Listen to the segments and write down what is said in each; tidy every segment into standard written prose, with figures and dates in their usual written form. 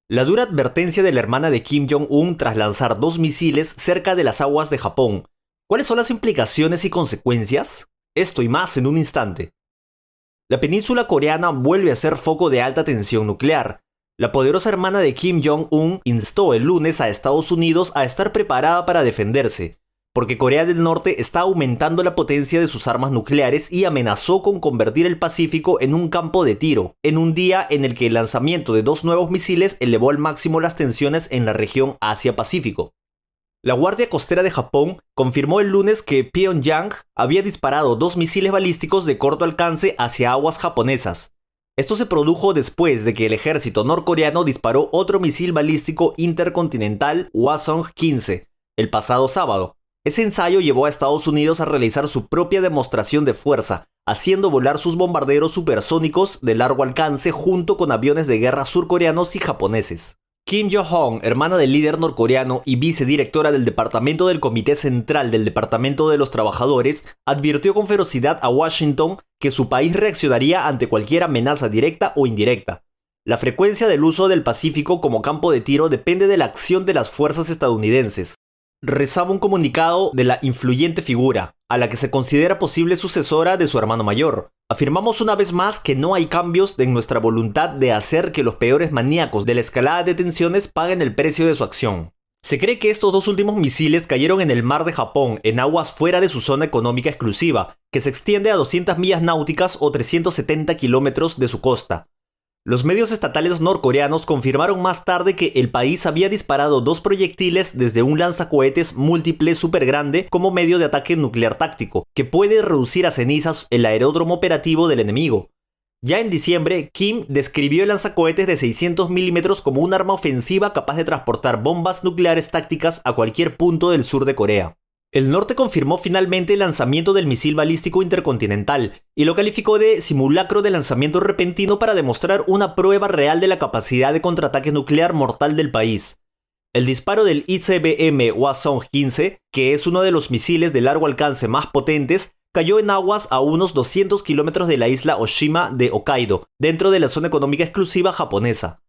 La dura advertencia de la hermana de Kim Jong-un tras lanzar 2 misiles cerca de las aguas de Japón. ¿Cuáles son las implicaciones y consecuencias? Esto y más en un instante. La península coreana vuelve a ser foco de alta tensión nuclear. La poderosa hermana de Kim Jong-un instó el lunes a Estados Unidos a estar preparada para defenderse, porque Corea del Norte está aumentando la potencia de sus armas nucleares y amenazó con convertir el Pacífico en un campo de tiro, en un día en el que el lanzamiento de 2 nuevos misiles elevó al máximo las tensiones en la región Asia-Pacífico. La Guardia Costera de Japón confirmó el lunes que Pyongyang había disparado 2 misiles balísticos de corto alcance hacia aguas japonesas. Esto se produjo después de que el ejército norcoreano disparó otro misil balístico intercontinental Hwasong-15 el pasado sábado. Ese ensayo llevó a Estados Unidos a realizar su propia demostración de fuerza, haciendo volar sus bombarderos supersónicos de largo alcance junto con aviones de guerra surcoreanos y japoneses. Kim Yo-hong, hermana del líder norcoreano y vicedirectora del Departamento del Comité Central del Departamento de los Trabajadores, advirtió con ferocidad a Washington que su país reaccionaría ante cualquier amenaza directa o indirecta. La frecuencia del uso del Pacífico como campo de tiro depende de la acción de las fuerzas estadounidenses, rezaba un comunicado de la influyente figura, a la que se considera posible sucesora de su hermano mayor. Afirmamos una vez más que no hay cambios en nuestra voluntad de hacer que los peores maníacos de la escalada de tensiones paguen el precio de su acción. Se cree que estos 2 últimos misiles cayeron en el mar de Japón, en aguas fuera de su zona económica exclusiva, que se extiende a 200 millas náuticas o 370 kilómetros de su costa. Los medios estatales norcoreanos confirmaron más tarde que el país había disparado 2 proyectiles desde un lanzacohetes múltiple supergrande como medio de ataque nuclear táctico, que puede reducir a cenizas el aeródromo operativo del enemigo. Ya en diciembre, Kim describió el lanzacohetes de 600 milímetros como un arma ofensiva capaz de transportar bombas nucleares tácticas a cualquier punto del sur de Corea. El norte confirmó finalmente el lanzamiento del misil balístico intercontinental y lo calificó de simulacro de lanzamiento repentino para demostrar una prueba real de la capacidad de contraataque nuclear mortal del país. El disparo del ICBM Hwasong-15, que es uno de los misiles de largo alcance más potentes, cayó en aguas a unos 200 kilómetros de la isla Oshima de Hokkaido, dentro de la zona económica exclusiva japonesa.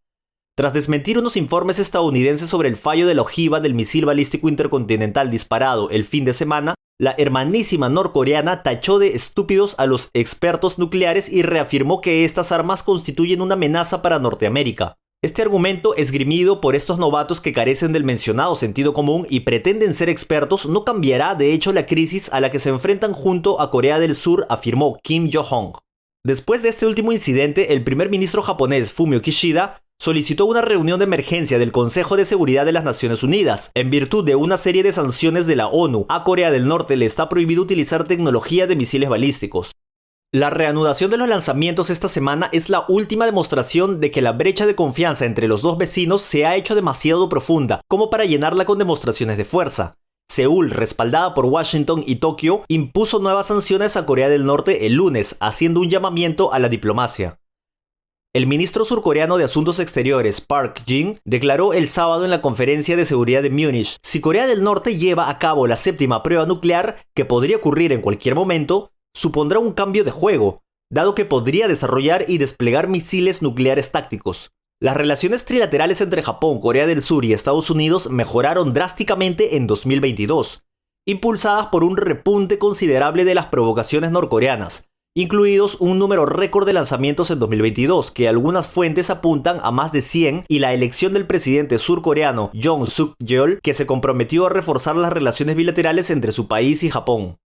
Tras desmentir unos informes estadounidenses sobre el fallo de la ojiva del misil balístico intercontinental disparado el fin de semana, la hermanísima norcoreana tachó de estúpidos a los expertos nucleares y reafirmó que estas armas constituyen una amenaza para Norteamérica. Este argumento, esgrimido por estos novatos que carecen del mencionado sentido común y pretenden ser expertos, no cambiará de hecho la crisis a la que se enfrentan junto a Corea del Sur, afirmó Kim Yo-hong. Después de este último incidente, el primer ministro japonés Fumio Kishida solicitó una reunión de emergencia del Consejo de Seguridad de las Naciones Unidas. En virtud de una serie de sanciones de la ONU, a Corea del Norte le está prohibido utilizar tecnología de misiles balísticos. La reanudación de los lanzamientos esta semana es la última demostración de que la brecha de confianza entre los dos vecinos se ha hecho demasiado profunda como para llenarla con demostraciones de fuerza. Seúl, respaldada por Washington y Tokio, impuso nuevas sanciones a Corea del Norte el lunes, haciendo un llamamiento a la diplomacia. El ministro surcoreano de Asuntos Exteriores, Park Jin, declaró el sábado en la Conferencia de Seguridad de Múnich: si Corea del Norte lleva a cabo la 7ª prueba nuclear, que podría ocurrir en cualquier momento, supondrá un cambio de juego, dado que podría desarrollar y desplegar misiles nucleares tácticos. Las relaciones trilaterales entre Japón, Corea del Sur y Estados Unidos mejoraron drásticamente en 2022, impulsadas por un repunte considerable de las provocaciones norcoreanas, incluidos un número récord de lanzamientos en 2022, que algunas fuentes apuntan a más de 100, y la elección del presidente surcoreano Yoon Suk-yeol, que se comprometió a reforzar las relaciones bilaterales entre su país y Japón.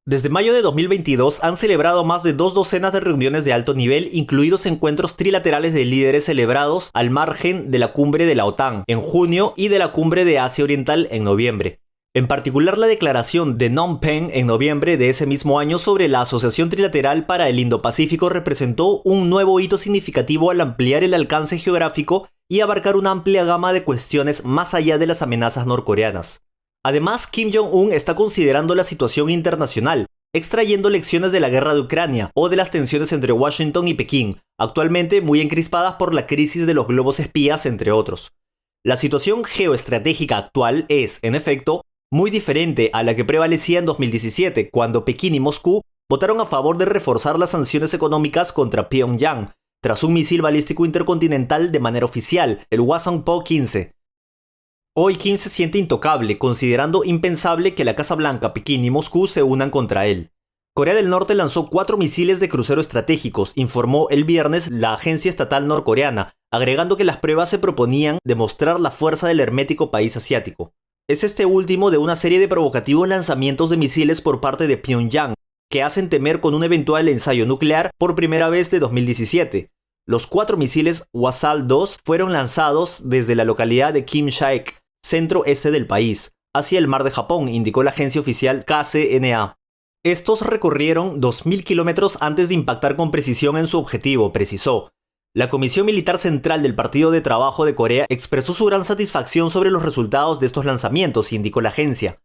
Desde mayo de 2022 han celebrado más de 2 docenas de reuniones de alto nivel, incluidos encuentros trilaterales de líderes celebrados al margen de la cumbre de la OTAN en junio y de la cumbre de Asia Oriental en noviembre. En particular, la declaración de Phnom Penh en noviembre de ese mismo año sobre la Asociación Trilateral para el Indo-Pacífico representó un nuevo hito significativo al ampliar el alcance geográfico y abarcar una amplia gama de cuestiones más allá de las amenazas norcoreanas. Además, Kim Jong-un está considerando la situación internacional, extrayendo lecciones de la guerra de Ucrania o de las tensiones entre Washington y Pekín, actualmente muy encrispadadas por la crisis de los globos espías, entre otros. La situación geoestratégica actual es, en efecto, muy diferente a la que prevalecía en 2017, cuando Pekín y Moscú votaron a favor de reforzar las sanciones económicas contra Pyongyang, tras un misil balístico intercontinental de manera oficial, el Hwasong-Po-15. Hoy Kim se siente intocable, considerando impensable que la Casa Blanca, Pekín y Moscú se unan contra él. Corea del Norte lanzó 4 misiles de crucero estratégicos, informó el viernes la agencia estatal norcoreana, agregando que las pruebas se proponían demostrar la fuerza del hermético país asiático. Es este último de una serie de provocativos lanzamientos de misiles por parte de Pyongyang, que hacen temer con un eventual ensayo nuclear por primera vez de 2017. Los 4 misiles Hwasal-2 fueron lanzados desde la localidad de Kim-Chaek, centro-este del país, hacia el mar de Japón, indicó la agencia oficial KCNA. Estos recorrieron 2.000 kilómetros antes de impactar con precisión en su objetivo, precisó. La Comisión Militar Central del Partido de Trabajo de Corea expresó su gran satisfacción sobre los resultados de estos lanzamientos, indicó la agencia.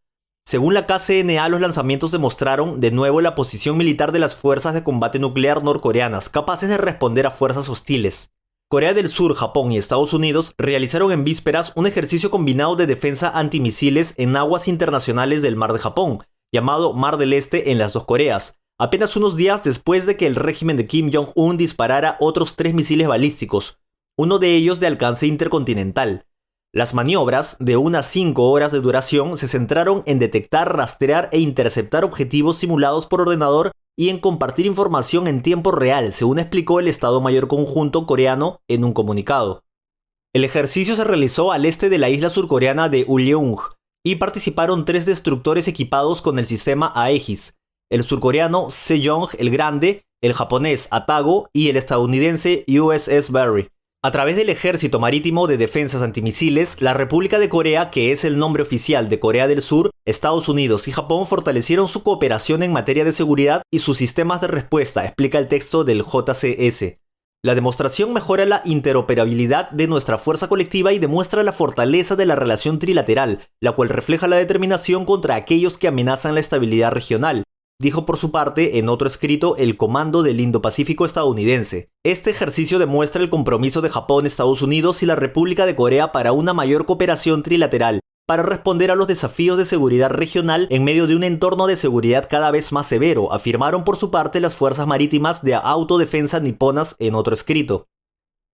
Según la KCNA, los lanzamientos demostraron de nuevo la posición militar de las fuerzas de combate nuclear norcoreanas, capaces de responder a fuerzas hostiles. Corea del Sur, Japón y Estados Unidos realizaron en vísperas un ejercicio combinado de defensa antimisiles en aguas internacionales del Mar de Japón, llamado Mar del Este en las dos Coreas, apenas unos días después de que el régimen de Kim Jong-un disparara otros 3 misiles balísticos, uno de ellos de alcance intercontinental. Las maniobras, de unas 5 horas de duración, se centraron en detectar, rastrear e interceptar objetivos simulados por ordenador y en compartir información en tiempo real, según explicó el Estado Mayor Conjunto coreano en un comunicado. El ejercicio se realizó al este de la isla surcoreana de Ulleung y participaron 3 destructores equipados con el sistema Aegis, el surcoreano Sejong el Grande, el japonés Atago y el estadounidense USS Barry. A través del Ejército Marítimo de Defensas Antimisiles, la República de Corea, que es el nombre oficial de Corea del Sur, Estados Unidos y Japón fortalecieron su cooperación en materia de seguridad y sus sistemas de respuesta, explica el texto del JCS. La demostración mejora la interoperabilidad de nuestra fuerza colectiva y demuestra la fortaleza de la relación trilateral, la cual refleja la determinación contra aquellos que amenazan la estabilidad regional, dijo por su parte en otro escrito el Comando del Indo-Pacífico estadounidense. Este ejercicio demuestra el compromiso de Japón, Estados Unidos y la República de Corea para una mayor cooperación trilateral, para responder a los desafíos de seguridad regional en medio de un entorno de seguridad cada vez más severo, afirmaron por su parte las fuerzas marítimas de autodefensa niponas en otro escrito.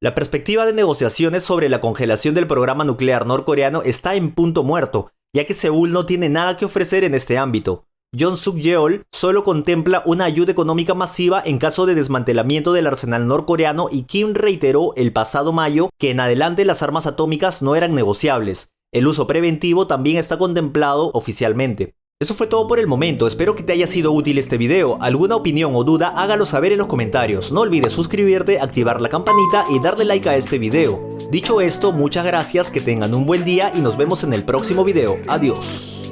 La perspectiva de negociaciones sobre la congelación del programa nuclear norcoreano está en punto muerto, ya que Seúl no tiene nada que ofrecer en este ámbito. John Suk-yeol solo contempla una ayuda económica masiva en caso de desmantelamiento del arsenal norcoreano y Kim reiteró el pasado mayo que en adelante las armas atómicas no eran negociables. El uso preventivo también está contemplado oficialmente. Eso fue todo por el momento, espero que te haya sido útil este video. ¿Alguna opinión o duda? Hágalo saber en los comentarios. No olvides suscribirte, activar la campanita y darle like a este video. Dicho esto, muchas gracias, que tengan un buen día y nos vemos en el próximo video. Adiós.